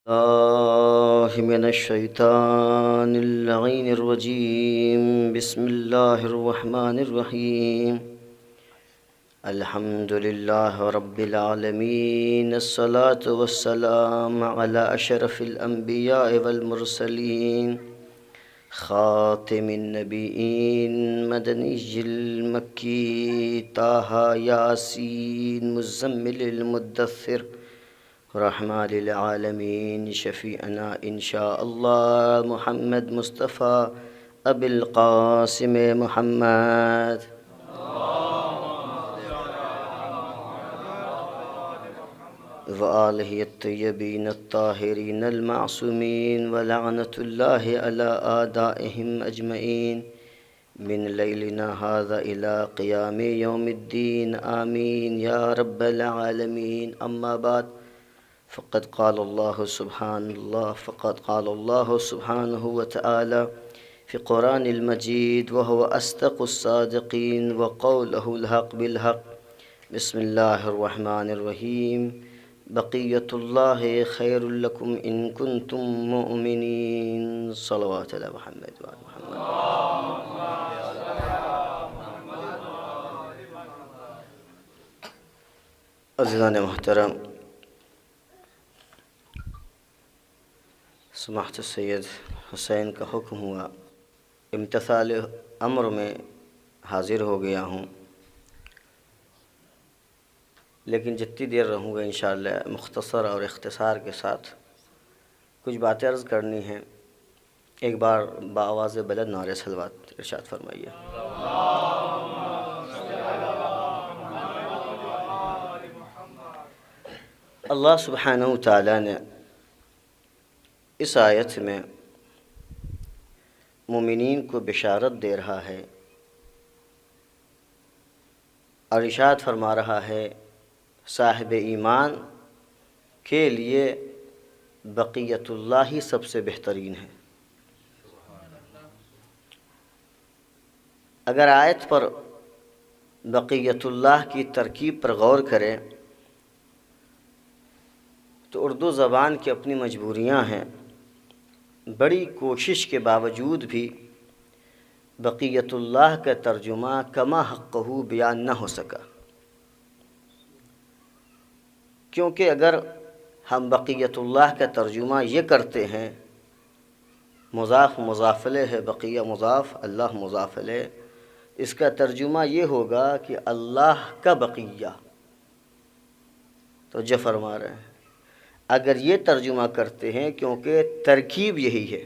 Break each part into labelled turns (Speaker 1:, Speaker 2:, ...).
Speaker 1: الله من الشيطان اللعين الرجيم. بسم الله الرحمن الرحيم. الحمد لله رب العالمين، الصلاة والسلام على أشرف الأنبياء والمرسلين، خاتم النبيين، مدني المكي، طه ياسين، مزمل المدثر، رحمة للعالمين، شفيعنا إن شاء الله، محمد مصطفى أبي القاسم محمد. وآله الطيبين الطاهرين المعصومين، ولعنة الله على أعدائهم أجمعين من ليلنا هذا إلى قيام يوم الدين، آمين يا رب العالمين. أما بعد، فقد قال الله سبحانه وتعالى في قرآن المجيد، وهو أصدق الصادقين، وقوله الحق بالحق. بسم الله الرحمن الرحيم. بقية الله خير لكم إن كنتم مؤمنين. صلوات على محمد وعلى محمد. عزیزان محترم، سماحت سید حسین کا حکم ہوا، امتثال امر میں حاضر ہو گیا ہوں، لیکن جتنی دیر رہوں گا انشاءاللہ مختصر اور اختصار کے ساتھ کچھ باتیں عرض کرنی ہیں۔ ایک بار بآواز بلند نعرہ صلوات ارشاد فرمائیے۔ اللہ سبحانہ وتعالی نے اس آیت میں مومنین کو بشارت دے رہا ہے اور ارشاد فرما رہا ہے صاحب ایمان کے لیے بقیت اللہ ہی سب سے بہترین ہے۔ اگر آیت پر بقیت اللہ کی ترکیب پر غور کریں تو اردو زبان کی اپنی مجبوریاں ہیں، بڑی کوشش کے باوجود بھی بقیت اللہ کا ترجمہ کما حقہ بیان نہ ہو سکا، کیونکہ اگر ہم بقیت اللہ کا ترجمہ یہ کرتے ہیں، مضاف مضاف الیہ ہے، بقیہ مضاف، اللہ مضاف الیہ، اس کا ترجمہ یہ ہوگا کہ اللہ کا بقیہ، توجہ فرما رہے ہیں۔ اگر یہ ترجمہ کرتے ہیں کیونکہ ترکیب یہی ہے،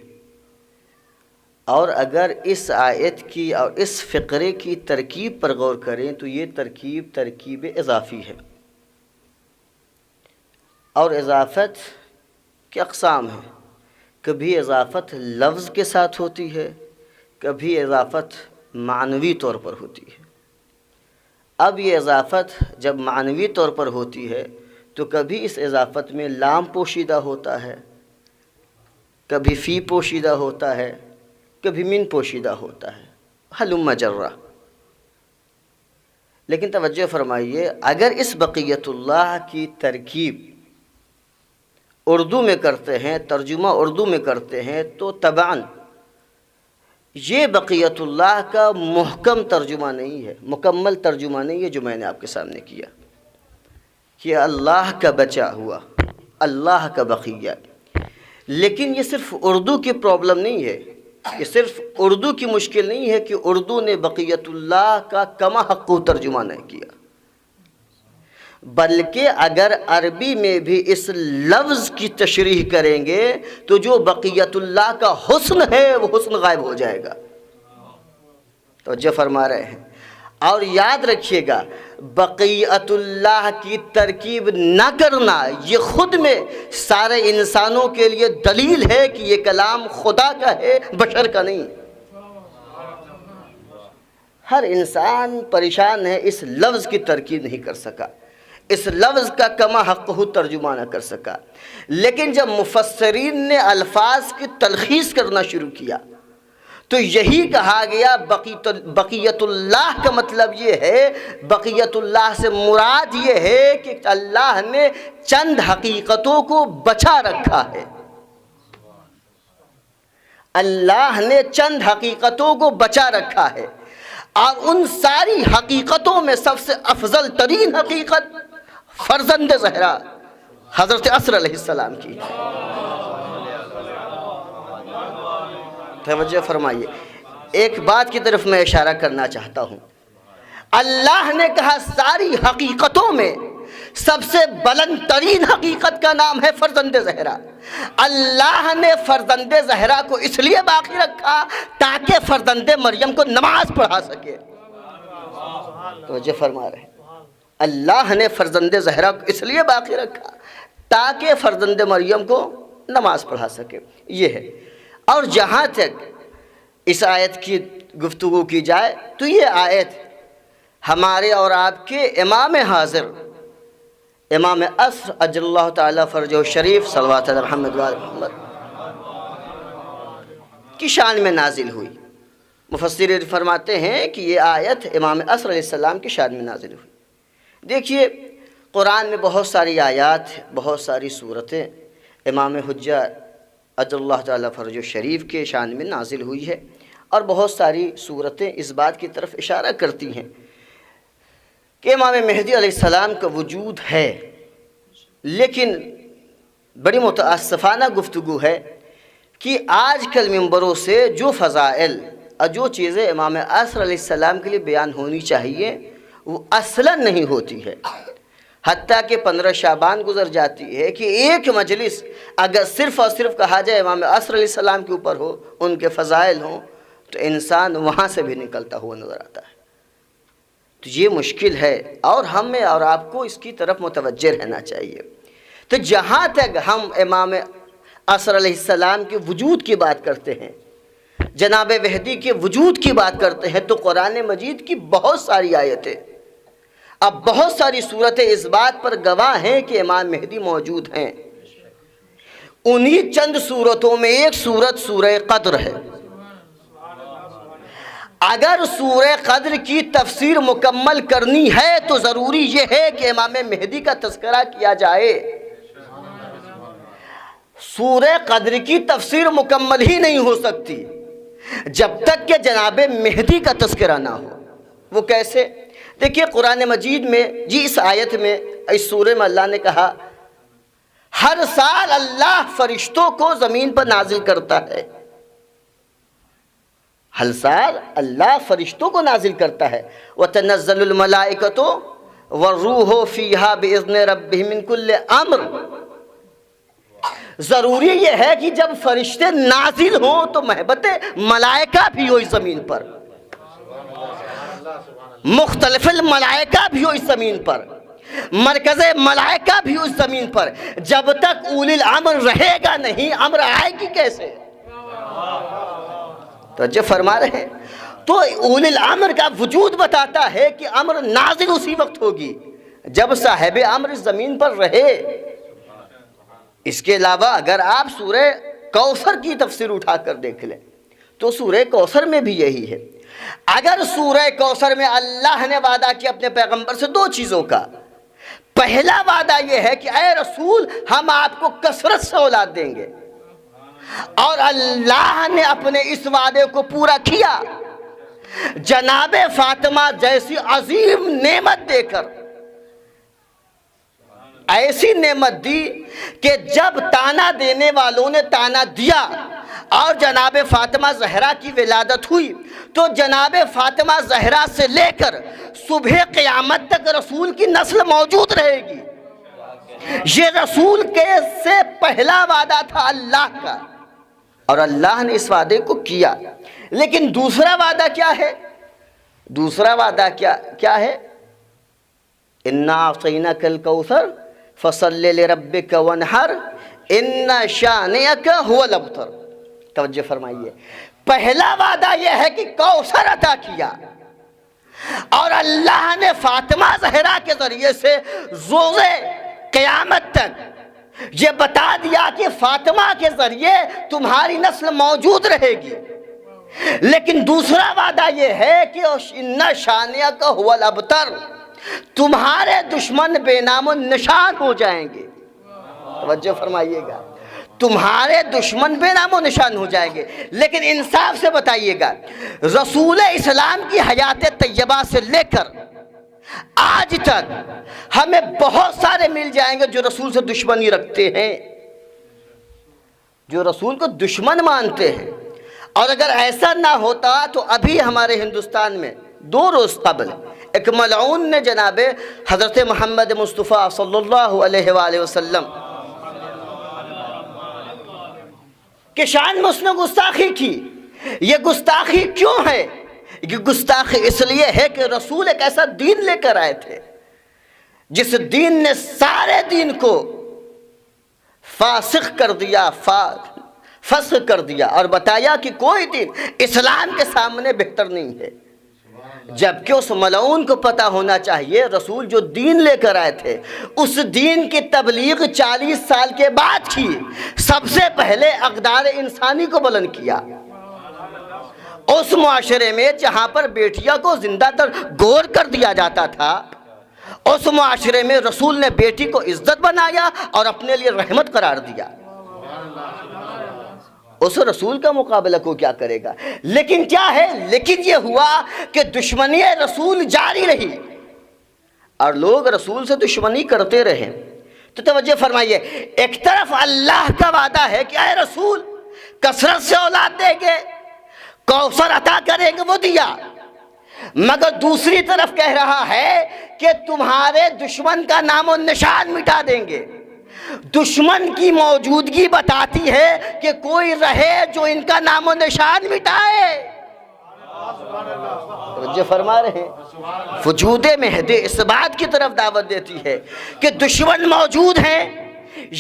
Speaker 1: اور اگر اس آیت کی اور اس فقرے کی ترکیب پر غور کریں تو یہ ترکیب اضافی ہے، اور اضافت کی اقسام ہیں، کبھی اضافت لفظ کے ساتھ ہوتی ہے، کبھی اضافت معنوی طور پر ہوتی ہے۔ اب یہ اضافت جب معنوی طور پر ہوتی ہے تو کبھی اس اضافت میں لام پوشیدہ ہوتا ہے، کبھی فی پوشیدہ ہوتا ہے، کبھی من پوشیدہ ہوتا ہے، ہلم جرہ۔ لیکن توجہ فرمائیے، اگر اس بقیت اللہ کی ترکیب اردو میں کرتے ہیں، ترجمہ اردو میں کرتے ہیں، تو طبعاً یہ بقیت اللہ کا محکم ترجمہ نہیں ہے، مکمل ترجمہ نہیں ہے جو میں نے آپ کے سامنے کیا کہ اللہ کا بچا ہوا، اللہ کا بقیہ۔ لیکن یہ صرف اردو کی پرابلم نہیں ہے، یہ صرف اردو کی مشکل نہیں ہے کہ اردو نے بقیت اللہ کا کما حقہ ترجمہ نہیں کیا، بلکہ اگر عربی میں بھی اس لفظ کی تشریح کریں گے تو جو بقیت اللہ کا حسن ہے وہ حسن غائب ہو جائے گا، توجہ فرما رہے ہیں۔ اور یاد رکھیے گا، بقیت اللہ کی ترکیب نہ کرنا یہ خود میں سارے انسانوں کے لیے دلیل ہے کہ یہ کلام خدا کا ہے، بشر کا نہیں۔ ہر انسان پریشان ہے، اس لفظ کی ترکیب نہیں کر سکا، اس لفظ کا کما حقہ ترجمہ نہ کر سکا۔ لیکن جب مفسرین نے الفاظ کی تلخیص کرنا شروع کیا تو یہی کہا گیا بقیت اللہ کا مطلب یہ ہے، بقیت اللہ سے مراد یہ ہے کہ اللہ نے چند حقیقتوں کو بچا رکھا ہے، اللہ نے چند حقیقتوں کو بچا رکھا ہے، اور ان ساری حقیقتوں میں سب سے افضل ترین حقیقت فرزند زہرا حضرت عصر علیہ السلام کی ہے۔ توجہ فرمائیے، ایک بات کی طرف میں اشارہ کرنا چاہتا ہوں۔ اللہ نے کہا ساری حقیقتوں میں سب سے بلند ترین حقیقت کا نام ہے فرزند زہرا۔ اللہ نے فرزند زہرا کو اس لیے باقی رکھا تاکہ فرزند مریم کو نماز پڑھا سکے۔ توجہ فرما رہے ہیں، اللہ نے فرزند زہرا کو اس لیے باقی رکھا تاکہ فرزند مریم کو نماز پڑھا سکے، یہ ہے۔ اور جہاں تک اس آیت کی گفتگو کی جائے تو یہ آیت ہمارے اور آپ کے امام حاضر امام عصر اجل اللہ تعالیٰ فرجہ شریف صلوات علی محمد و آل محمد کی شان میں نازل ہوئی۔ مفسرین فرماتے ہیں کہ یہ آیت امام عصر علیہ السلام کی شان میں نازل ہوئی۔ دیکھیے قرآن میں بہت ساری آیات، بہت ساری صورتیں امام حجہ اجل اللہ تعالیٰ فرجہ شریف کے شان میں نازل ہوئی ہے، اور بہت ساری صورتیں اس بات کی طرف اشارہ کرتی ہیں کہ امام مہدی علیہ السلام کا وجود ہے۔ لیکن بڑی متاسفانہ گفتگو ہے کہ آج کل ممبروں سے جو فضائل اور جو چیزیں امام عصر علیہ السلام کے لیے بیان ہونی چاہیے وہ اصلاً نہیں ہوتی ہے، حتیٰ کہ 15 شعبان گزر جاتی ہے کہ ایک مجلس اگر صرف اور صرف کہا جائے امام عصر علیہ السلام کے اوپر ہو، ان کے فضائل ہوں، تو انسان وہاں سے بھی نکلتا ہوا نظر آتا ہے۔ تو یہ مشکل ہے، اور ہمیں اور آپ کو اس کی طرف متوجہ رہنا چاہیے۔ تو جہاں تک ہم امام عصر علیہ السلام کے وجود کی بات کرتے ہیں، جناب مہدی کے وجود کی بات کرتے ہیں، تو قرآن مجید کی بہت ساری آیتیں، اب بہت ساری صورتیں اس بات پر گواہ ہیں کہ امام مہدی موجود ہیں۔ انہی چند صورتوں میں ایک صورت سورہ قدر ہے۔ اگر سورہ قدر کی تفسیر مکمل کرنی ہے تو ضروری یہ ہے کہ امام مہدی کا تذکرہ کیا جائے۔ سورہ قدر کی تفسیر مکمل ہی نہیں ہو سکتی جب تک کہ جناب مہدی کا تذکرہ نہ ہو۔ وہ کیسے؟ دیکھیے قرآن مجید میں اس آیت میں، اس سورہ میں اللہ نے کہا ہر سال اللہ فرشتوں کو زمین پر نازل کرتا ہے۔ ہر سال اللہ فرشتوں کو نازل کرتا ہے۔ وَتَنَزَّلُ الْمَلَائِكَةُ وَالرُّوحُ فِيهَا بِإِذْنِ رَبِّهِمْ مِنْ كُلِّ أَمْرٍ۔ ضروری یہ ہے کہ جب فرشتے نازل ہوں تو محبت ملائکہ بھی ہو اس زمین پر، مختلف الملائکہ بھی ہو اس زمین پر، مرکز ملائکہ بھی ہو اس زمین پر۔ جب تک اولی الامر رہے گا نہیں، امر آئے گی کیسے؟ توجہ فرما رہے ہیں۔ تو اولی الامر کا وجود بتاتا ہے کہ امر نازل اسی وقت ہوگی جب صاحب امر اس زمین پر رہے۔ اس کے علاوہ اگر آپ سورہ کوثر کی تفسیر اٹھا کر دیکھ لیں تو سورہ کوثر میں بھی یہی ہے۔ اگر سورہ کوثر میں اللہ نے وعدہ کیا اپنے پیغمبر سے دو چیزوں کا، پہلا وعدہ یہ ہے کہ اے رسول ہم آپ کو کثرت سے اولاد دیں گے، اور اللہ نے اپنے اس وعدے کو پورا کیا، جناب فاطمہ جیسی عظیم نعمت دے کر، ایسی نعمت دی کہ جب تانا دینے والوں نے تانا دیا اور جناب فاطمہ زہرا کی ولادت ہوئی تو جناب فاطمہ زہرا سے لے کر صبح قیامت تک رسول کی نسل موجود رہے گی۔ یہ رسول کے سے پہلا وعدہ تھا اللہ کا، اور اللہ نے اس وعدے کو کیا۔ لیکن دوسرا وعدہ کیا ہے؟ دوسرا وعدہ کیا ہے؟ اِنَّا أَعْطَيْنَاكَ الْكَوْثَرَ فَصَلِّ لِرَبِّكَ وَانْحَرْ إِنَّ شَانِئَكَ هُوَ الْأَبْتَرُ۔ توجہ فرمائیے، پہلا وعدہ یہ ہے کہ کوثر عطا کیا، اور اللہ نے فاطمہ زہرا کے ذریعے سے روز قیامت تک یہ بتا دیا کہ فاطمہ کے ذریعے تمہاری نسل موجود رہے گی۔ لیکن دوسرا وعدہ یہ ہے کہ ان شانیہ کا هو الابتر، تمہارے دشمن بے نام و نشان ہو جائیں گے۔ توجہ فرمائیے گا، تمہارے دشمن بے نام و نشان ہو جائیں گے۔ لیکن انصاف سے بتائیے گا، رسول اسلام کی حیات طیبہ سے لے کر آج تک ہمیں بہت سارے مل جائیں گے جو رسول سے دشمنی رکھتے ہیں، جو رسول کو دشمن مانتے ہیں۔ اور اگر ایسا نہ ہوتا تو ابھی ہمارے ہندوستان میں 2 روز قبل ایک ملعون نے جناب حضرت محمد مصطفیٰ صلی اللہ علیہ وآلہ وسلم کہ شان میں اس نے گستاخی کی۔ یہ گستاخی کیوں ہے؟ یہ گستاخی اس لیے ہے کہ رسول ایک ایسا دین لے کر آئے تھے جس دین نے سارے دین کو فاسق کر دیا، فسخ کر دیا، اور بتایا کہ کوئی دین اسلام کے سامنے بہتر نہیں ہے۔ جبکہ اس ملعون کو پتہ ہونا چاہیے رسول جو دین لے کر آئے تھے اس دین کی تبلیغ 40 سال کے بعد کی۔ سب سے پہلے اقدار انسانی کو بلند کیا، اس معاشرے میں جہاں پر بیٹیاں کو زندہ تر گور کر دیا جاتا تھا، اس معاشرے میں رسول نے بیٹی کو عزت بنایا اور اپنے لیے رحمت قرار دیا۔ اس رسول کا مقابلہ کو کیا کرے گا؟ لیکن کیا ہے؟ لیکن یہ ہوا کہ دشمنی رسول جاری رہی اور لوگ رسول سے دشمنی کرتے رہے۔ تو توجہ فرمائیے، ایک طرف اللہ کا وعدہ ہے کہ اے رسول کثرت سے اولاد دیں گے، کوثر عطا کریں گے، وہ دیا، مگر دوسری طرف کہہ رہا ہے کہ تمہارے دشمن کا نام و نشان مٹا دیں گے۔ دشمن کی موجودگی بتاتی ہے کہ کوئی رہے جو ان کا نام و نشان مٹائے۔ توجہ فرما رہے ہیں، وجود مہدی اس بات کی طرف دعوت دیتی ہے کہ دشمن موجود ہیں،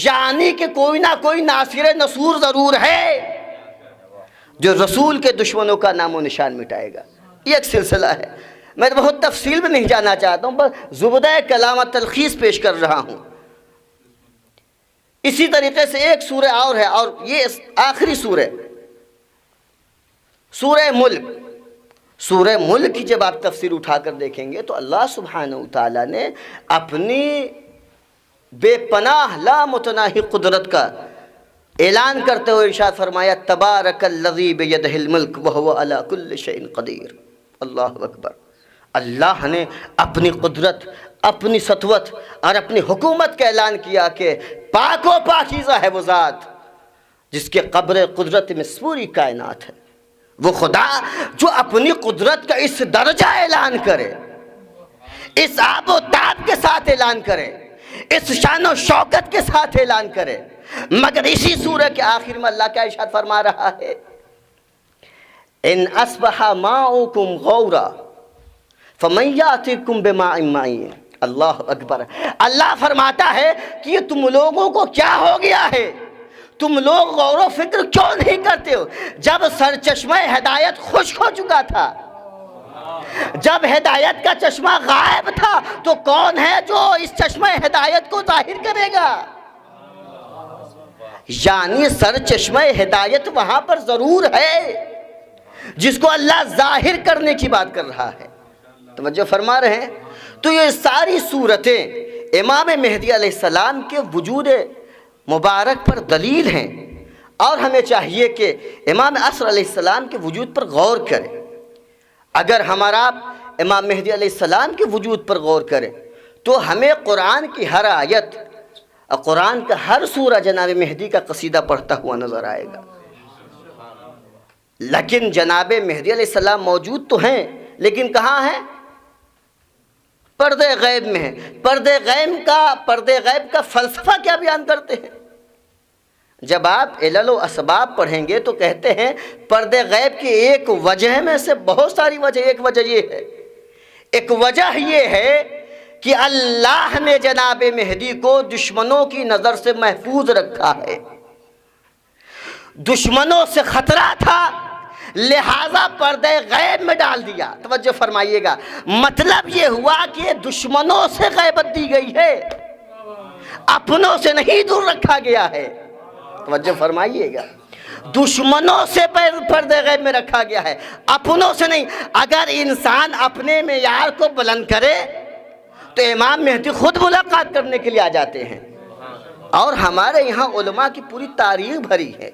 Speaker 1: یعنی کہ کوئی نہ کوئی ناصر نصور ضرور ہے جو رسول کے دشمنوں کا نام و نشان مٹائے گا۔ یہ ایک سلسلہ ہے، میں بہت تفصیل میں نہیں جانا چاہتا ہوں، بس زبدہ کلام تلخیص پیش کر رہا ہوں۔ اسی طریقے سے ایک سورہ اور ہے، اور یہ آخری سورہ، سورہ ملک۔ سورہ ملک کی جب آپ تفسیر اٹھا کر دیکھیں گے تو اللہ سبحانہ وتعالیٰ نے اپنی بے پناہ لامتناہی قدرت کا اعلان کرتے ہوئے ارشاد فرمایا، تبارک الذی بیدہ الملک وہو علی کل شیء قدیر۔ اللہ اکبر۔ اللہ نے اپنی قدرت، اپنی سطوت اور اپنی حکومت کا اعلان کیا کہ پاک و پاکیزہ ہے وہ ذات جس کے قبر قدرت میں پوری کائنات ہے۔ وہ خدا جو اپنی قدرت کا اس درجہ اعلان کرے، اس آب و تاب کے ساتھ اعلان کرے، اس شان و شوکت کے ساتھ اعلان کرے، مگر اسی سورہ کے آخر میں اللہ کا ارشاد فرما رہا ہے، ان اصبح ماؤکم غورا فمن یاتکم بماء معین۔ اللہ اکبر۔ اللہ فرماتا ہے کہ یہ تم لوگوں کو کیا ہو گیا ہے؟ تم لوگ غور و فکر کیوں نہیں کرتے ہو؟ جب سرچشمہ ہدایت خشک ہو چکا تھا، جب ہدایت کا چشمہ غائب تھا، تو کون ہے جو اس چشمہ ہدایت کو ظاہر کرے گا؟ یعنی سرچشمہ ہدایت وہاں پر ضرور ہے جس کو اللہ ظاہر کرنے کی بات کر رہا ہے۔ توجہ فرما رہے ہیں؟ تو یہ ساری صورتیں امام مہدی علیہ السلام کے وجود مبارک پر دلیل ہیں، اور ہمیں چاہیے کہ امام عصر علیہ السلام کے وجود پر غور کریں۔ اگر ہمارا امام مہدی علیہ السلام کے وجود پر غور کریں تو ہمیں قرآن کی ہر آیت اور قرآن کا ہر سورہ جناب مہدی کا قصیدہ پڑھتا ہوا نظر آئے گا۔ لیکن جناب مہدی علیہ السلام موجود تو ہیں، لیکن کہاں ہیں؟ پردے غیب میں ہیں۔ پردے غیب کا فلسفہ کیا بیان کرتے ہیں؟ جب آپ علل و اسباب پڑھیں گے تو کہتے ہیں پردے غیب کی ایک وجہ میں سے بہت ساری وجہ، ایک وجہ یہ ہے، ایک وجہ یہ ہے کہ اللہ نے جناب مہدی کو دشمنوں کی نظر سے محفوظ رکھا ہے۔ دشمنوں سے خطرہ تھا، لہذا پردے غیب میں ڈال دیا۔ توجہ فرمائیے گا، مطلب یہ ہوا کہ دشمنوں سے غیبت دی گئی ہے، اپنوں سے نہیں دور رکھا گیا ہے۔ توجہ فرمائیے گا۔ دشمنوں سے پردے غیب میں رکھا گیا ہے، اپنوں سے نہیں۔ اگر انسان اپنے معیار کو بلند کرے تو امام مہدی خود ملاقات کرنے کے لیے آ جاتے ہیں۔ اور ہمارے یہاں علماء کی پوری تاریخ بھری ہے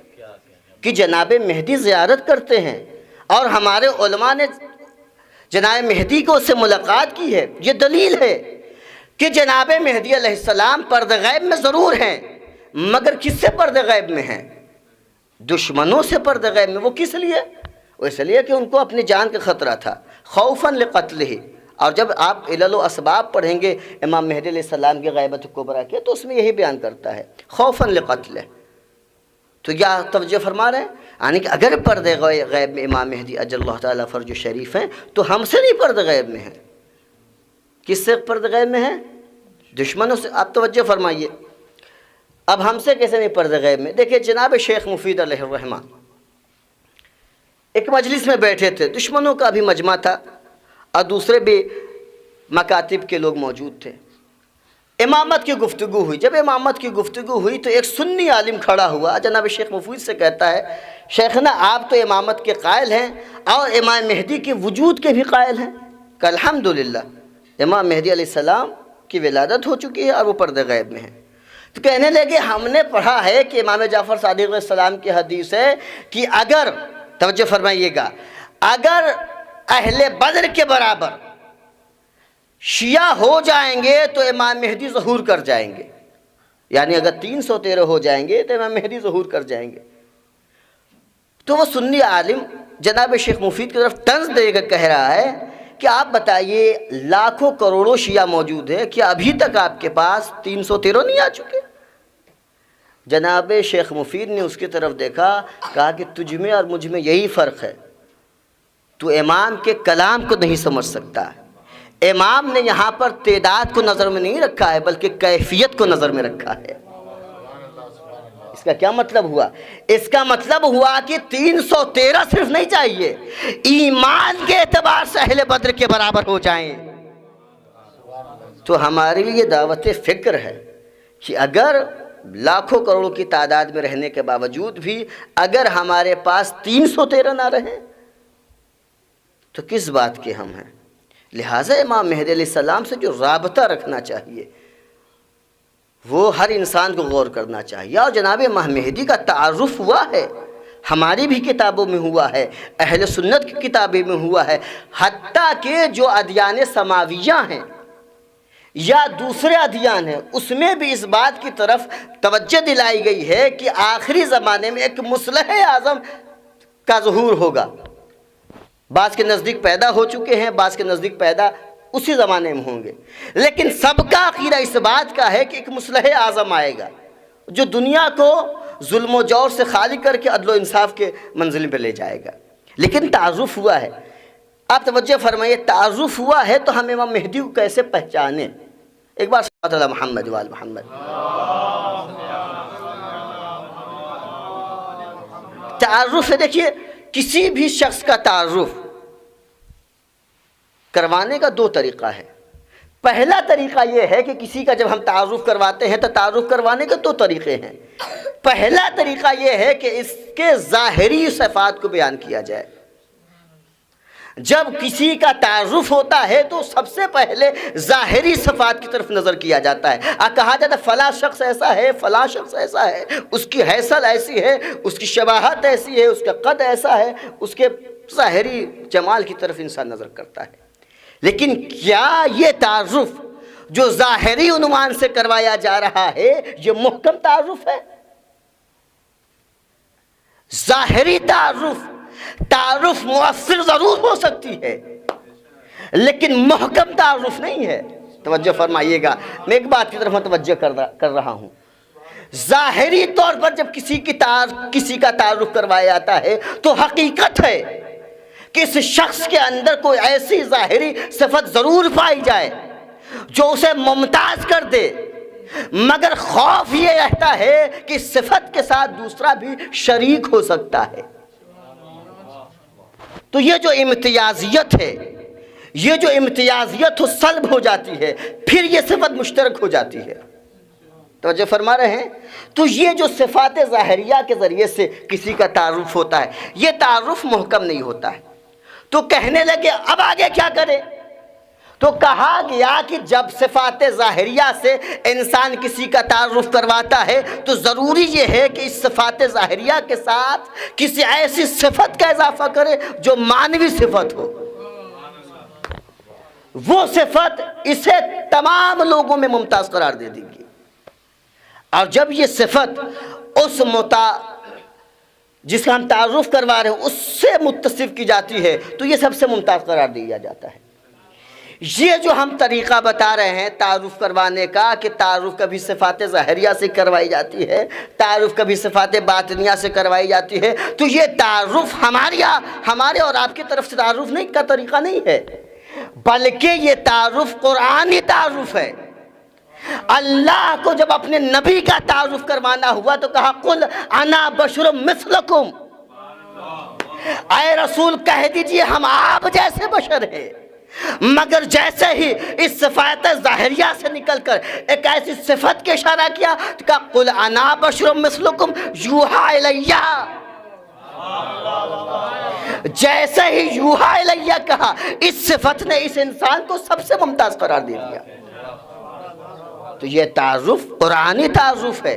Speaker 1: کہ جناب مہدی زیارت کرتے ہیں، اور ہمارے علماء نے جناب مہدی کو اس سے ملاقات کی ہے۔ یہ دلیل ہے کہ جناب مہدی علیہ السلام پردہ غیب میں ضرور ہیں، مگر کس سے پردہ غیب میں ہیں؟ دشمنوں سے پردہ غیب میں۔ وہ کس لیے؟ وہ اس لیے کہ ان کو اپنی جان کا خطرہ تھا، خوفاً لقتلہ۔ اور جب آپ علل و اسباب پڑھیں گے امام مہدی علیہ السلام کی غیبت کبریٰ کے، تو اس میں یہی بیان کرتا ہے، خوفاً لقتلہ۔ تو کیا توجہ فرما رہے ہیں؟ یعنی کہ اگر پردہ غیب میں امام مہدی اجل اللہ تعالیٰ فرج و شریف ہیں، تو ہم سے نہیں پردہ غیب میں ہیں۔ کس سے پردہ غیب میں ہیں؟ دشمنوں سے۔ آپ توجہ فرمائیے، اب ہم سے کیسے نہیں پردہ غیب میں؟ دیکھیں جناب شیخ مفید علیہ الرحمہ ایک مجلس میں بیٹھے تھے، دشمنوں کا بھی مجمع تھا اور دوسرے بھی مکاتب کے لوگ موجود تھے۔ امامت کی گفتگو ہوئی۔ جب امامت کی گفتگو ہوئی تو ایک سنی عالم کھڑا ہوا، جناب شیخ مفید سے کہتا ہے، شیخنا آپ تو امامت کے قائل ہیں اور امام مہدی کے وجود کے بھی قائل ہیں کہ الحمدللہ امام مہدی علیہ السلام کی ولادت ہو چکی ہے اور وہ پردہ غیب میں ہے۔ تو کہنے لگے ہم نے پڑھا ہے کہ امام جعفر صادق علیہ السلام کی حدیث ہے کہ اگر، توجہ فرمائیے گا، اگر اہل بدر کے برابر شیعہ ہو جائیں گے تو امام مہدی ظہور کر جائیں گے، یعنی اگر 313 ہو جائیں گے تو امام مہدی ظہور کر جائیں گے۔ تو وہ سنی عالم جناب شیخ مفید کی طرف طنز دے کر کہہ رہا ہے کہ آپ بتائیے لاکھوں کروڑوں شیعہ موجود ہیں، کیا ابھی تک آپ کے پاس 313 نہیں آ چکے؟ جناب شیخ مفید نے اس کی طرف دیکھا، کہا کہ تجھ میں اور مجھ میں یہی فرق ہے، تو امام کے کلام کو نہیں سمجھ سکتا۔ امام نے یہاں پر تعداد کو نظر میں نہیں رکھا ہے بلکہ کیفیت کو نظر میں رکھا ہے۔ اس کا کیا مطلب ہوا؟ اس کا مطلب ہوا کہ 313 صرف نہیں چاہیے، ایمان کے اعتبار سے اہل بدر کے برابر ہو جائیں۔ تو ہمارے لیے دعوت فکر ہے کہ اگر لاکھوں کروڑوں کی تعداد میں رہنے کے باوجود بھی اگر ہمارے پاس 313 نہ رہیں تو کس بات کے ہم ہیں؟ لہٰذا امام مہدی علیہ السلام سے جو رابطہ رکھنا چاہیے وہ ہر انسان کو غور کرنا چاہیے۔ اور جناب امام مہدی کا تعارف ہوا ہے، ہماری بھی کتابوں میں ہوا ہے، اہل سنت کی کتابیں میں ہوا ہے، حتیٰ کہ جو ادیان سماویہ ہیں یا دوسرے ادیان ہیں اس میں بھی اس بات کی طرف توجہ دلائی گئی ہے کہ آخری زمانے میں ایک مصلح اعظم کا ظہور ہوگا۔ بعض کے نزدیک پیدا ہو چکے ہیں، بعض کے نزدیک پیدا اسی زمانے میں ہوں گے، لیکن سب کا عقیدہ اس بات کا ہے کہ ایک مصلح اعظم آئے گا جو دنیا کو ظلم و جور سے خالی کر کے عدل و انصاف کے منزل پہ لے جائے گا۔ لیکن تعارف ہوا ہے، آپ توجہ فرمائیے، تعارف ہوا ہے تو ہم امام مہدی کو کیسے پہچانیں؟ ایک بار صلی اللہ محمد وآل محمد۔ تعارف ہے، دیکھیے کسی بھی شخص کا تعارف کروانے کا دو طریقہ ہے۔ پہلا طریقہ یہ ہے کہ کسی کا جب ہم تعارف کرواتے ہیں تو تعارف کروانے کے دو طریقے ہیں۔ پہلا طریقہ یہ ہے کہ اس کے ظاہری صفات کو بیان کیا جائے۔ جب کسی کا تعارف ہوتا ہے تو سب سے پہلے ظاہری صفات کی طرف نظر کیا جاتا ہے، کہا جاتا ہے فلاں شخص ایسا ہے، فلاں شخص ایسا ہے، اس کی حیثیت ایسی ہے، اس کی شباہت ایسی ہے، اس کا قد ایسا ہے، اس کے ظاہری جمال کی طرف انسان نظر کرتا ہے۔ لیکن کیا یہ تعارف جو ظاہری عنوان سے کروایا جا رہا ہے یہ محکم تعارف ہے؟ ظاہری تعارف مؤثر ضرور ہو سکتی ہے لیکن محکم تعارف نہیں ہے۔ توجہ فرمائیے گا، میں ایک بات کی طرف متوجہ کر رہا ہوں۔ ظاہری طور پر جب کسی کا تعارف کروایا جاتا ہے تو حقیقت ہے کہ اس شخص کے اندر کوئی ایسی ظاہری صفت ضرور پائی جائے جو اسے ممتاز کر دے، مگر خوف یہ رہتا ہے کہ صفت کے ساتھ دوسرا بھی شریک ہو سکتا ہے۔ تو یہ جو امتیازیت ہے، یہ جو امتیازیت سلب ہو جاتی ہے، پھر یہ صفت مشترک ہو جاتی ہے۔ توجہ فرما رہے ہیں؟ تو یہ جو صفات ظاہریہ کے ذریعے سے کسی کا تعارف ہوتا ہے، یہ تعارف محکم نہیں ہوتا ہے۔ تو کہنے لگے اب آگے کیا کرے؟ تو کہا گیا کہ جب صفات ظاہریہ سے انسان کسی کا تعارف کرواتا ہے تو ضروری یہ ہے کہ اس صفات ظاہریہ کے ساتھ کسی ایسی صفت کا اضافہ کرے جو معنوی صفت ہو۔ وہ صفت اسے تمام لوگوں میں ممتاز قرار دے دے گی، اور جب یہ صفت اس جس کا ہم تعارف کروا رہے ہیں اس سے متصف کی جاتی ہے تو یہ سب سے ممتاز قرار دیا جاتا ہے۔ یہ جو ہم طریقہ بتا رہے ہیں تعارف کروانے کا، کہ تعارف کبھی صفات ظاہریہ سے کروائی جاتی ہے، تعارف کبھی صفات باطنیہ سے کروائی جاتی ہے، تو یہ تعارف ہمارے اور آپ کی طرف سے تعارف نہیں کا طریقہ نہیں ہے، بلکہ یہ تعارف قرآنی تعارف ہے۔ اللہ کو جب اپنے نبی کا تعارف کروانا ہوا تو کہا قل انا بشر مثلکم، اے رسول کہہ دیجئے ہم آپ جیسے بشر ہیں، مگر جیسے ہی اس صفات ظاہریہ سے نکل کر ایک ایسی صفت کے اشارہ کیا تو کہا قل انا بشر مثلکم یوحی الیہ، جیسے ہی یوحی الیہ کہا اس صفت نے اس انسان کو سب سے ممتاز قرار دے دیا۔ تو یہ تعارف قرآنی تعارف ہے،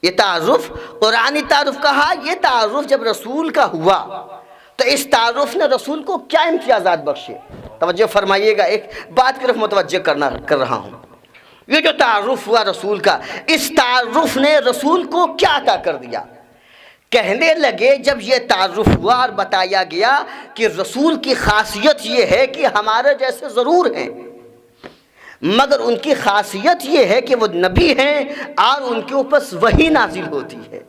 Speaker 1: یہ تعارف قرآنی تعارف کہا۔ یہ تعارف جب رسول کا ہوا تو اس تعارف نے رسول کو کیا امتیازات بخشے؟ توجہ فرمائیے گا، ایک بات کی طرف متوجہ کر رہا ہوں۔ یہ جو تعارف ہوا رسول کا، اس تعارف نے رسول کو کیا عطا کر دیا؟ کہنے لگے جب یہ تعارف ہوا اور بتایا گیا کہ رسول کی خاصیت یہ ہے کہ ہمارے جیسے ضرور ہیں، مگر ان کی خاصیت یہ ہے کہ وہ نبی ہیں اور ان کے اوپر وحی نازل ہوتی ہے،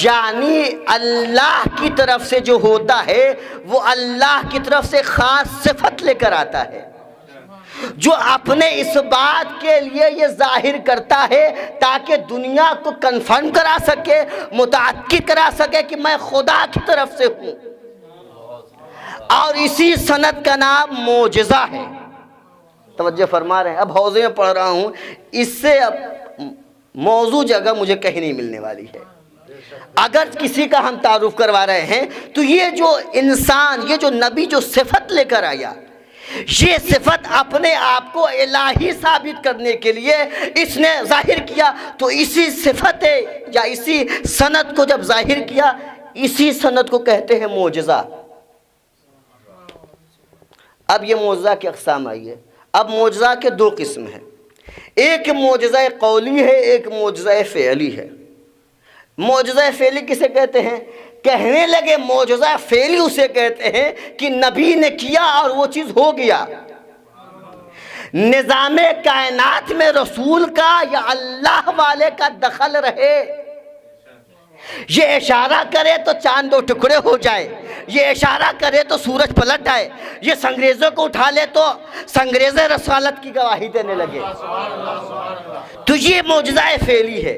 Speaker 1: یعنی اللہ کی طرف سے جو ہوتا ہے وہ اللہ کی طرف سے خاص صفت لے کر آتا ہے، جو اپنے اس بات کے لیے یہ ظاہر کرتا ہے تاکہ دنیا کو کنفرم کرا سکے، متأکد کرا سکے کہ میں خدا کی طرف سے ہوں، اور اسی سند کا نام معجزہ ہے۔ توجہ فرما رہے ہیں؟ اب حوضے میں پڑھ رہا ہوں، اس سے اب موضوع جگہ مجھے کہیں نہیں ملنے والی ہے۔ اگر کسی کا ہم تعارف کروا رہے ہیں تو یہ جو انسان، یہ جو نبی جو صفت لے کر آیا، یہ صفت اپنے آپ کو الہی ثابت کرنے کے لیے اس نے ظاہر کیا، تو اسی صفت یا اسی سند کو جب ظاہر کیا، اسی سند کو کہتے ہیں معجزہ۔ اب یہ معجزہ کی اقسام آئی ہے۔ اب معجزہ کے دو قسم ہیں، ایک معجزہ قولی ہے، ایک معجزہ فعلی ہے۔ معجزہ فعلی کسے کہتے ہیں؟ کہنے لگے معجزہ فعلی اسے کہتے ہیں کہ نبی نے کیا اور وہ چیز ہو گیا۔ نظام کائنات میں رسول کا یا اللہ والے کا دخل رہے، یہ اشارہ کرے تو چاند دو ٹکڑے ہو جائے، یہ اشارہ کرے تو سورج پلٹ آئے، یہ سنگریزوں کو اٹھا لے تو سنگریز رسالت کی گواہی دینے لگے، تو یہ معجزہ فعلی ہے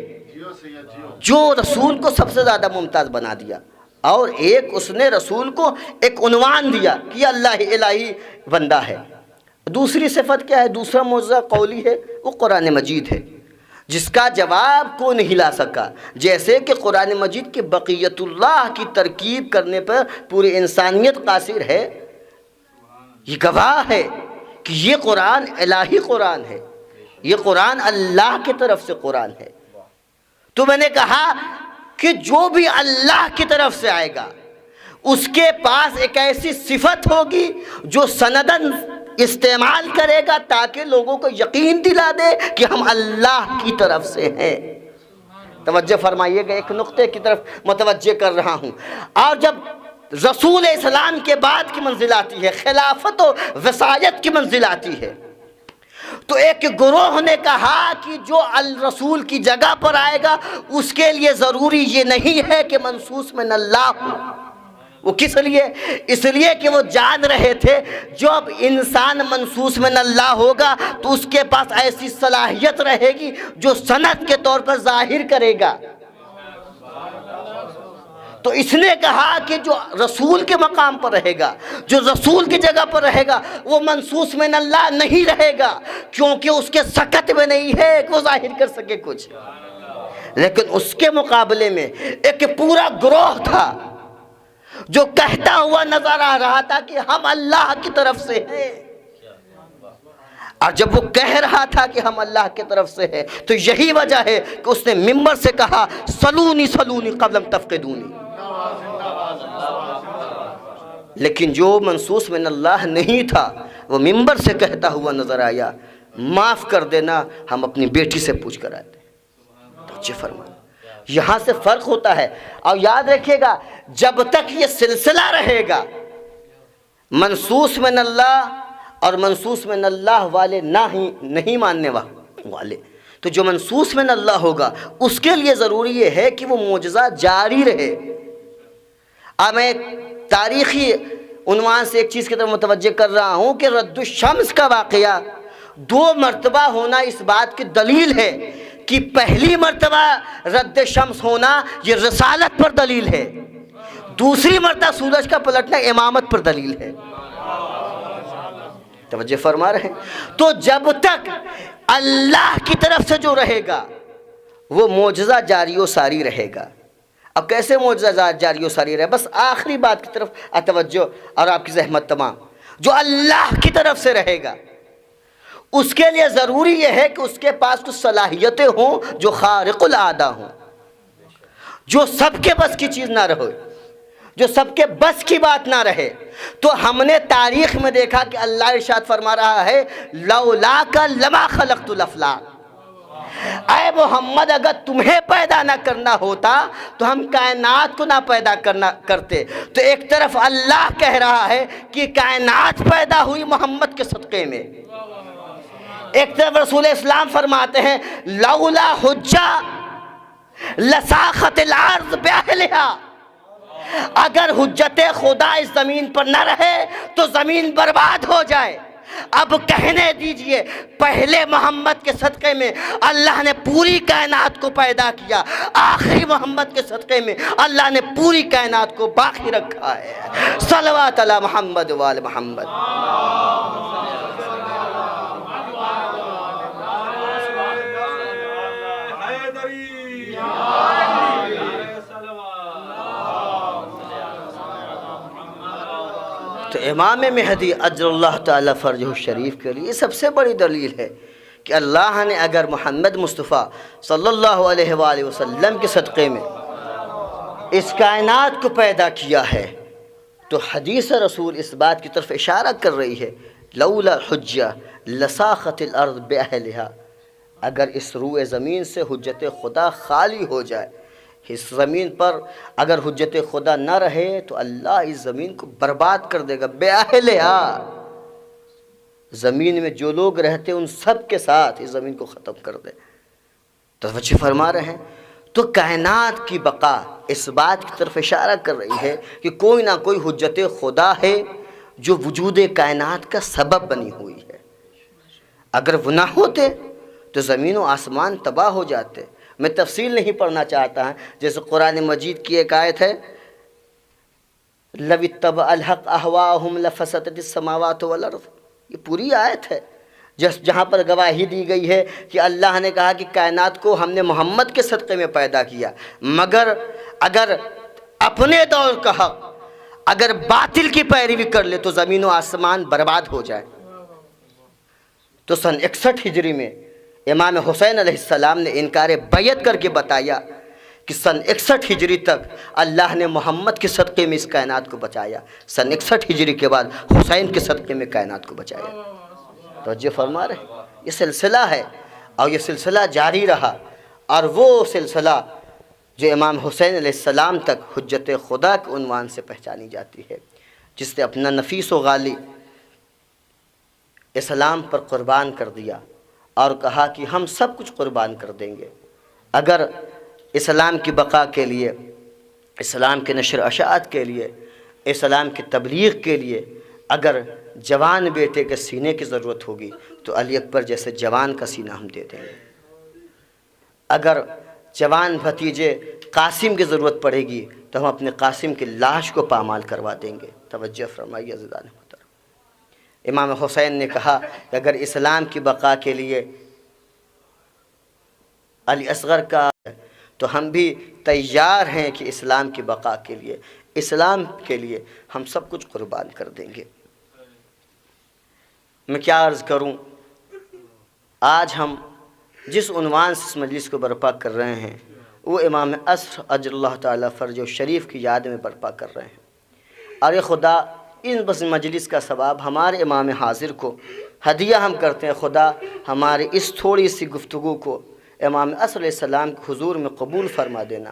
Speaker 1: جو رسول کو سب سے زیادہ ممتاز بنا دیا۔ اور ایک اس نے رسول کو ایک عنوان دیا کہ اللہ الہی بندہ ہے۔ دوسری صفت کیا ہے؟ دوسرا معجزہ قولی ہے، وہ قرآن مجید ہے، جس کا جواب کو نہیں لا سکا، جیسے کہ قرآن مجید کی بقیت اللہ کی ترکیب کرنے پر پوری انسانیت قاصر ہے۔ یہ گواہ ہے کہ یہ قرآن الہی قرآن ہے، یہ قرآن اللہ کی طرف سے قرآن ہے۔ تو میں نے کہا کہ جو بھی اللہ کی طرف سے آئے گا اس کے پاس ایک ایسی صفت ہوگی جو سندن استعمال کرے گا تاکہ لوگوں کو یقین دلا دے کہ ہم اللہ کی طرف سے ہیں۔ توجہ فرمائیے گا، ایک نقطے کی طرف متوجہ کر رہا ہوں۔ اور جب رسول اسلام کے بعد کی منزل آتی ہے، خلافت و وصایت کی منزل آتی ہے، تو ایک گروہ نے کہا کہ جو الرسول کی جگہ پر آئے گا اس کے لیے ضروری یہ نہیں ہے کہ منصوص من اللہ ہو۔ وہ کس لیے؟ اس لیے کہ وہ جان رہے تھے جب انسان منصوص من اللہ ہوگا تو اس کے پاس ایسی صلاحیت رہے گی جو سند کے طور پر ظاہر کرے گا۔ تو اس نے کہا کہ جو رسول کے مقام پر رہے گا، جو رسول کی جگہ پر رہے گا، وہ منصوص من اللہ نہیں رہے گا، کیونکہ اس کے سکت میں نہیں ہے کہ وہ ظاہر کر سکے کچھ۔ لیکن اس کے مقابلے میں ایک پورا گروہ تھا جو کہتا ہوا نظر آ رہا تھا کہ ہم اللہ کی طرف سے ہیں، اور جب وہ کہہ رہا تھا کہ ہم اللہ کی طرف سے ہیں تو یہی وجہ ہے کہ اس نے ممبر سے کہا صلونی صلونی قبل ان تفقدونی۔ لیکن جو منصوص من اللہ نہیں تھا وہ ممبر سے کہتا ہوا نظر آیا، معاف کر دینا، ہم اپنی بیٹی سے پوچھ کر آتے ہیں۔ توجہ فرمائیں، یہاں سے فرق ہوتا ہے۔ اور یاد رکھیے گا، جب تک یہ سلسلہ رہے گا منصوص من اللہ اور منصوص من اللہ والے نہیں ماننے والے، تو جو منصوص من اللہ ہوگا اس کے لیے ضروری یہ ہے کہ وہ معجزہ جاری رہے۔ اب میں تاریخی عنوان سے ایک چیز کی طرف متوجہ کر رہا ہوں کہ رد الشمس کا واقعہ 2 مرتبہ ہونا اس بات کی دلیل ہے کہ پہلی مرتبہ رد شمس ہونا یہ رسالت پر دلیل ہے، دوسری مرتبہ سورج کا پلٹنا امامت پر دلیل ہے۔ توجہ فرما رہے ہیں؟ تو جب تک اللہ کی طرف سے جو رہے گا وہ معجزہ جاری و ساری رہے گا۔ اب کیسے معجزہ جاری و ساری رہے؟ بس آخری بات کی طرف توجہ اور آپ کی زحمت تمام۔ جو اللہ کی طرف سے رہے گا اس کے لیے ضروری یہ ہے کہ اس کے پاس کچھ صلاحیتیں ہوں جو خارق العادہ ہوں، جو سب کے بس کی چیز نہ رہے، جو سب کے بس کی بات نہ رہے۔ تو ہم نے تاریخ میں دیکھا کہ اللہ ارشاد فرما رہا ہے لولاک لما خلقت الافلاک، اے محمد اگر تمہیں پیدا نہ کرنا ہوتا تو ہم کائنات کو نہ پیدا کرتے۔ تو ایک طرف اللہ کہہ رہا ہے کہ کائنات پیدا ہوئی محمد کے صدقے میں، ایک طرف رسول اسلام فرماتے ہیں لولا حجہ لساخت الارض باہلہا، اگر حجت خدا اس زمین پر نہ رہے تو زمین برباد ہو جائے۔ اب کہنے دیجئے پہلے محمد کے صدقے میں اللہ نے پوری کائنات کو پیدا کیا، آخری محمد کے صدقے میں اللہ نے پوری کائنات کو باقی رکھا ہے۔ صلوات علی محمد وآل محمد۔ تو امام مہدی اجر اللہ تعالیٰ فرجہ الشریف کے لیے سب سے بڑی دلیل ہے کہ اللہ نے اگر محمد مصطفیٰ صلی اللہ علیہ وآلہ وسلم کے صدقے میں اس کائنات کو پیدا کیا ہے تو حدیث رسول اس بات کی طرف اشارہ کر رہی ہے لولا حجہ لساخت الارض باہلہا، اگر اس روئے زمین سے حجت خدا خالی ہو جائے، اس زمین پر اگر حجت خدا نہ رہے تو اللہ اس زمین کو برباد کر دے گا۔ بے اہلہا، زمین میں جو لوگ رہتے ان سب کے ساتھ اس زمین کو ختم کر دے۔ توجہ فرما رہے ہیں؟ تو کائنات کی بقا اس بات کی طرف اشارہ کر رہی ہے کہ کوئی نہ کوئی حجت خدا ہے جو وجود کائنات کا سبب بنی ہوئی ہے۔ اگر وہ نہ ہوتے تو زمین و آسمان تباہ ہو جاتے۔ میں تفصیل نہیں پڑھنا چاہتا ہوں، جیسے قرآن مجید کی ایک آیت ہے لَوِ اتَّبَعَ الْحَقَّ أَهْوَاءَهُمْ لَفَسَدَتِ السَّمَاوَاتُ وَالْأَرْضُ، یہ پوری آیت ہے جہاں پر گواہی دی گئی ہے کہ اللہ نے کہا کہ کائنات کو ہم نے محمد کے صدقے میں پیدا کیا، مگر اگر اپنے دور کا حق اگر باطل کی پیروی کر لے تو زمین و آسمان برباد ہو جائے۔ تو سن 61 ہجری میں امام حسین علیہ السلام نے انکار بیعت کر کے بتایا کہ سن 61 ہجری تک اللہ نے محمد کے صدقے میں اس کائنات کو بچایا، سن 61 ہجری کے بعد حسین کے صدقے میں کائنات کو بچایا۔ توجہ فرما رہے؟ یہ سلسلہ ہے اور یہ سلسلہ جاری رہا، اور وہ سلسلہ جو امام حسین علیہ السلام تک حجت خدا کے عنوان سے پہچانی جاتی ہے، جس نے اپنا نفیس و غالی اسلام پر قربان کر دیا اور کہا کہ ہم سب کچھ قربان کر دیں گے اگر اسلام کی بقا کے لیے، اسلام کے نشر اشاعت کے لیے، اسلام کی تبلیغ کے لیے اگر جوان بیٹے کے سینے کی ضرورت ہوگی تو علی اکبر جیسے جوان کا سینہ ہم دے دیں گے، اگر جوان بھتیجے قاسم کی ضرورت پڑے گی تو ہم اپنے قاسم کی لاش کو پامال کروا دیں گے۔ توجہ فرمائیے عزیزان محترم۔ امام حسین نے کہا کہ اگر اسلام کی بقا کے لیے علی اصغر کا تو ہم بھی تیار ہیں کہ اسلام کی بقا کے لیے، اسلام کے لیے ہم سب کچھ قربان کر دیں گے۔ میں کیا عرض کروں، آج ہم جس عنوان سے اس مجلس کو برپا کر رہے ہیں وہ امام عصر اجر اللہ تعالیٰ فرج و شریف کی یاد میں برپا کر رہے ہیں۔ ارے خدا، ان بس مجلس کا ثواب ہمارے امام حاضر کو ہدیہ ہم کرتے ہیں، خدا ہماری اس تھوڑی سی گفتگو کو امام عصر علیہ السلام کے حضور میں قبول فرما دینا۔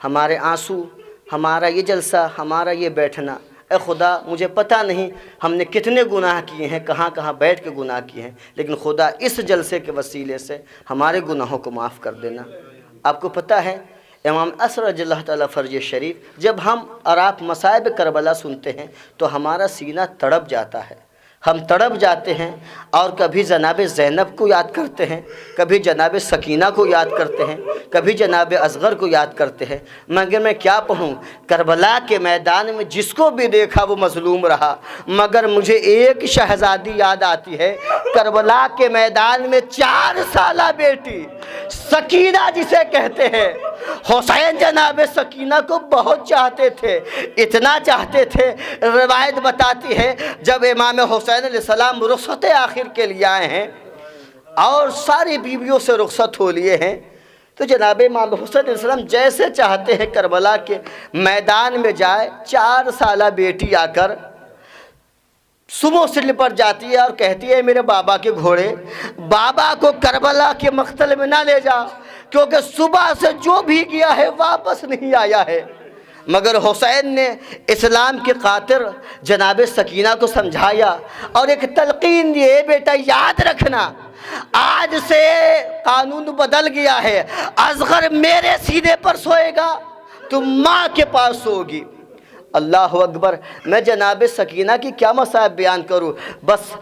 Speaker 1: ہمارے آنسو، ہمارا یہ جلسہ، ہمارا یہ بیٹھنا، اے خدا مجھے پتہ نہیں ہم نے کتنے گناہ کیے ہیں، کہاں کہاں بیٹھ کے گناہ کیے ہیں، لیکن خدا اس جلسے کے وسیلے سے ہمارے گناہوں کو معاف کر دینا۔ آپ کو پتہ ہے امام عصر رضی اللہ تعالیٰ فرج شریف، جب ہم اور آپ مصائب کربلا سنتے ہیں تو ہمارا سینہ تڑپ جاتا ہے، ہم تڑپ جاتے ہیں، اور کبھی جناب زینب کو یاد کرتے ہیں، کبھی جناب سکینہ کو یاد کرتے ہیں، کبھی جناب اصغر کو یاد کرتے ہیں۔ مگر میں کیا پڑھوں، کربلا کے میدان میں جس کو بھی دیکھا وہ مظلوم رہا، مگر مجھے ایک شہزادی یاد آتی ہے، کربلا کے میدان میں 4 سالہ بیٹی سکینہ جسے کہتے ہیں۔ حسین جناب سکینہ کو بہت چاہتے تھے، اتنا چاہتے تھے، روایت بتاتی ہے جب امام حسین علیہ السلام رخصت آخر کے لیے آئے ہیں اور ساری بیویوں سے رخصت ہو لیے ہیں، تو جناب امام حسین علیہ السلام جیسے چاہتے ہیں کربلا کے میدان میں جائے، 4 سالہ بیٹی آ کر سمو سے لپٹ جاتی ہے اور کہتی ہے میرے بابا کے گھوڑے، بابا کو کربلا کے مقتل میں نہ لے جا، کیونکہ صبح سے جو بھی گیا ہے واپس نہیں آیا ہے۔ مگر حسین نے اسلام کی خاطر جناب سکینہ کو سمجھایا اور ایک تلقین دی، اے بیٹا یاد رکھنا آج سے قانون بدل گیا ہے، اصغر میرے سینے پر سوئے گا، تم ماں کے پاس سوگی۔ اللہ اکبر، میں جناب سکینہ کی کیا مصائب بیان کروں، بس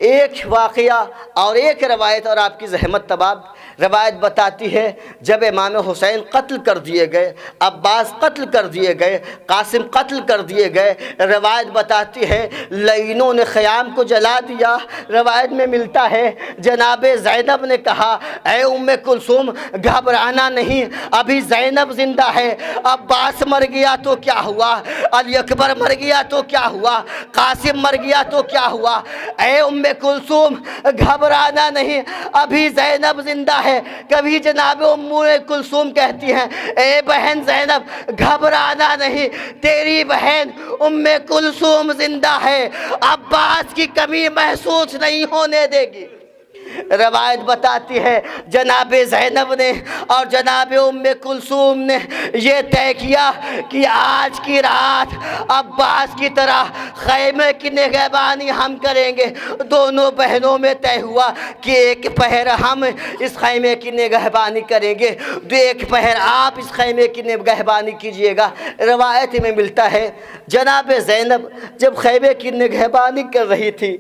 Speaker 1: ایک واقعہ اور ایک روایت اور آپ کی زحمت تباب۔ روایت بتاتی ہے جب امام حسین قتل کر دیے گئے، عباس قتل کر دیے گئے، قاسم قتل کر دیے گئے، روایت بتاتی ہے لعینوں نے خیام کو جلا دیا۔ روایت میں ملتا ہے جناب زینب نے کہا اے ام کلثوم گھبرانا نہیں، ابھی زینب زندہ ہے، عباس مر گیا تو کیا ہوا، علی اکبر مر گیا تو کیا ہوا، قاسم مر گیا تو کیا ہوا، اے ام کلثوم گھبرانا نہیں، ابھی زینب زندہ ہے۔ کبھی جناب ام کلثوم کہتی ہیں اے بہن زینب گھبرانا نہیں، تیری بہن ام کلثوم زندہ ہے، عباس کی کمی محسوس نہیں ہونے دے گی۔ روایت بتاتی ہے جناب زینب نے اور جناب ام کلثوم نے یہ طے کیا کہ آج کی رات عباس کی طرح خیمے کی نگہبانی ہم کریں گے۔ دونوں بہنوں میں طے ہوا کہ ایک پہر ہم اس خیمے کی نگہبانی کریں گے، ایک پہر آپ اس خیمے کی نگہبانی کیجئے گا۔ روایت میں ملتا ہے جناب زینب جب خیمے کی نگہبانی کر رہی تھی،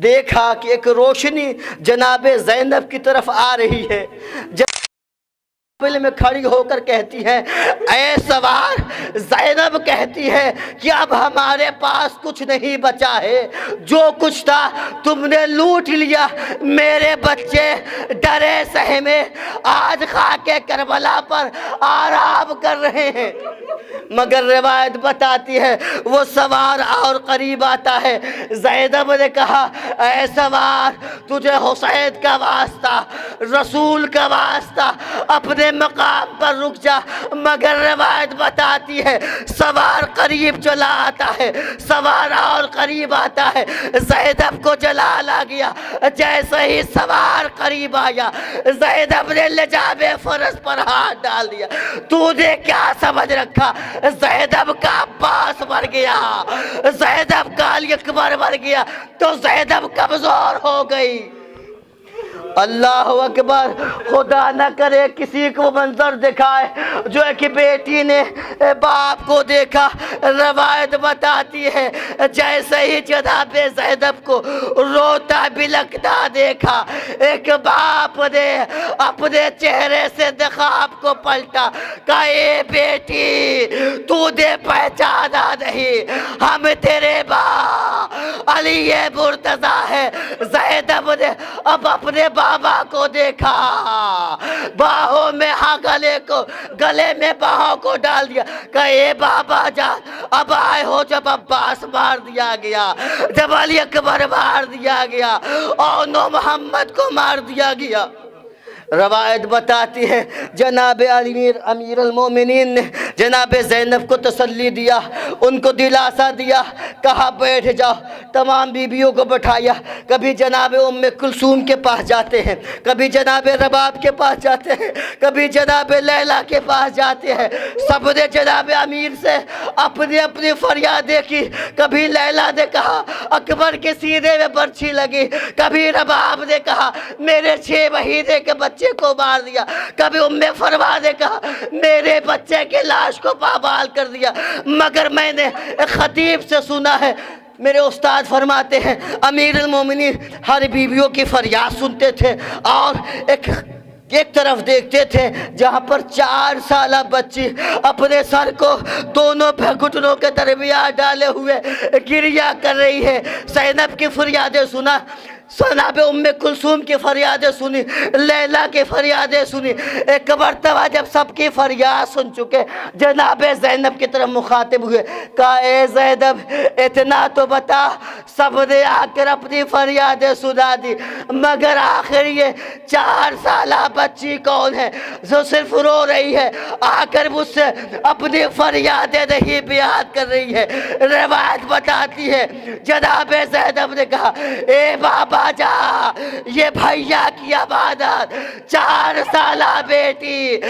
Speaker 1: دیکھا کہ ایک روشنی جناب زینب کی طرف آ رہی ہے، میں کھڑی ہو کر کہتی ہے اے سوار، زینب کہتی ہے کہ اب ہمارے پاس کچھ نہیں بچا ہے، جو کچھ تھا تم نے لوٹ لیا، میرے بچے ڈرے سہمے آج خاک کربلا پر آرام کر رہے ہیں۔ مگر روایت بتاتی ہے وہ سوار اور قریب آتا ہے، زینب نے کہا اے سوار تجھے حسین کا واسطہ، رسول کا واسطہ، اپنے مقام پر رک جا۔ مگر روایت بتاتی ہے سوار قریب چلا آتا ہے، سوار اور قریب آتا ہے، زینب کو جلال آ گیا۔ جیسے ہی سوار قریب آیا زینب نے لجام فرس پر ہاتھ ڈال دیا۔ تو نے کیا سمجھ رکھا زینب کا عباس مر گیا، زینب کا علی اکبر مر گیا تو زینب کمزور ہو گئی؟ اللہ اکبر. خدا نہ کرے کسی کو منظر دکھائے جو ہے کہ بیٹی نے باپ کو دیکھا. روایت بتاتی ہے جیسے ہی جناب زینب کو روتا بلکتا دیکھا، ایک باپ نے اپنے چہرے سے نقاب کو پلٹا، کہا اے بیٹی تو نے پہچانا نہیں، ہم تیرے باپ علی مرتضیٰ ہے. زینب نے اب اپنے بابا کو دیکھا، باہوں میں گلے میں باہوں کو ڈال دیا، کہا اے بابا جان اب آئے ہو جب عباس مار دیا گیا، جب علی اکبر مار دیا گیا اور نو محمد کو مار دیا گیا. روایت بتاتی ہے جناب امیر المومنین نے جناب زینب کو تسلی دیا، ان کو دلاسا دیا، کہا بیٹھ جاؤ. تمام بیویوں کو بٹھایا، کبھی جناب ام کلثوم کے پاس جاتے ہیں، کبھی جناب رباب کے پاس جاتے ہیں، کبھی جناب لیلا کے پاس جاتے ہیں. سب نے جناب امیر سے اپنی اپنی فریادیں کی. کبھی لیلا نے کہا اکبر کے سینے میں برچھی لگی، کبھی رباب نے کہا میرے 6 مہینے کے بچے کو مار دیا، کبھی ام فرما نے کہا میرے بچے کے لاش کو پامال کر دیا. مگر میں نے خطیب سے سنا ہے، میرے استاد فرماتے ہیں امیر المومنین ہر بیویوں کی فریاد سنتے تھے اور ایک طرف دیکھتے تھے جہاں پر 4 سالہ بچی اپنے سر کو دونوں گھٹنوں کے درمیان ڈالے ہوئے گریہ کر رہی ہے. زینب کی فریادیں سنا، جناب ام کلثوم کی فریادیں سنی، لیلا کی فریادیں سنی. ایک مرتبہ جب سب کی فریاد سن چکے جناب زینب کی طرف مخاطب ہوئے، کہا اے زینب اتنا تو بتا. سب نے آ کر اپنی فریادیں سنا دی، مگر آخر یہ 4 سالہ بچی کون ہے جو صرف رو رہی ہے، آ کر مجھ سے اپنی فریادیں نہیں بیان کر رہی ہے. روایت بتاتی ہے جناب زینب نے کہا اے بابا جا یہ بھیا کی امانت 4 سالہ بیٹی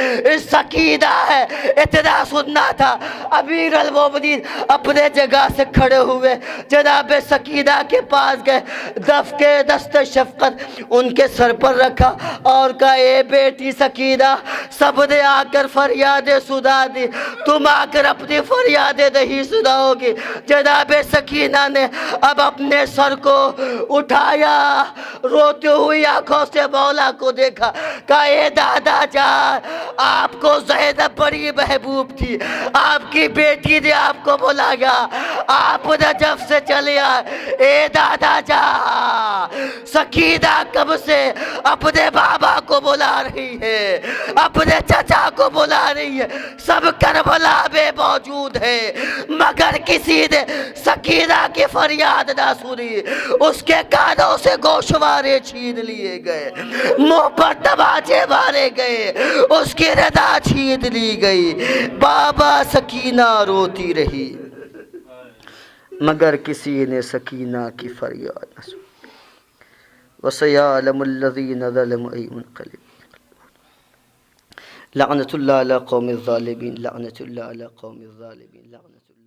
Speaker 1: سکینہ ہے. اتنا سننا تھا. امیر المومنین اپنے جگہ سے کھڑے ہوئے جناب سکینہ کے پاس گئے، دست شفقت ان کے سر پر رکھا اور کہا اے بیٹی سکینہ سب نے آ کر فریادیں سنا دی، تم آ کر اپنی فریادیں نہیں سناؤ گی. جناب سکینہ نے اب اپنے سر کو اٹھایا، روتے ہوئی آنکھوں سے مولا کو دیکھا، کہا اے دادا جان آپ کو زینب بڑی محبوب تھی، آپ کی بیٹی نے آپ کو بلایا، آپ نجف سے چلے آئے. اے دادا جان سکینہ کب سے اپنے بابا کو بلا رہی ہے، اپنے چچا کو بلا رہی ہے، سب کربلا میں موجود ہے، مگر کسی نے سکینہ کی فریاد نہ سنی. اس کے کانوں سے گوشوارے چھین لیے گئے، منہ پر تماچے مارے گئے، اس کی ردا چھین لی گئی. بابا سکینہ روتی رہی مگر کسی نے سکینہ کی فریاد نہ سنی. وَسَيَعْلَمُ الَّذِينَ ظَلَمُوا أَيُّ مُنقَلِبٍ. لعنت اللہ علی قوم الظالمین، لعنت اللہ علی قوم الظالمین، لعنت اللہ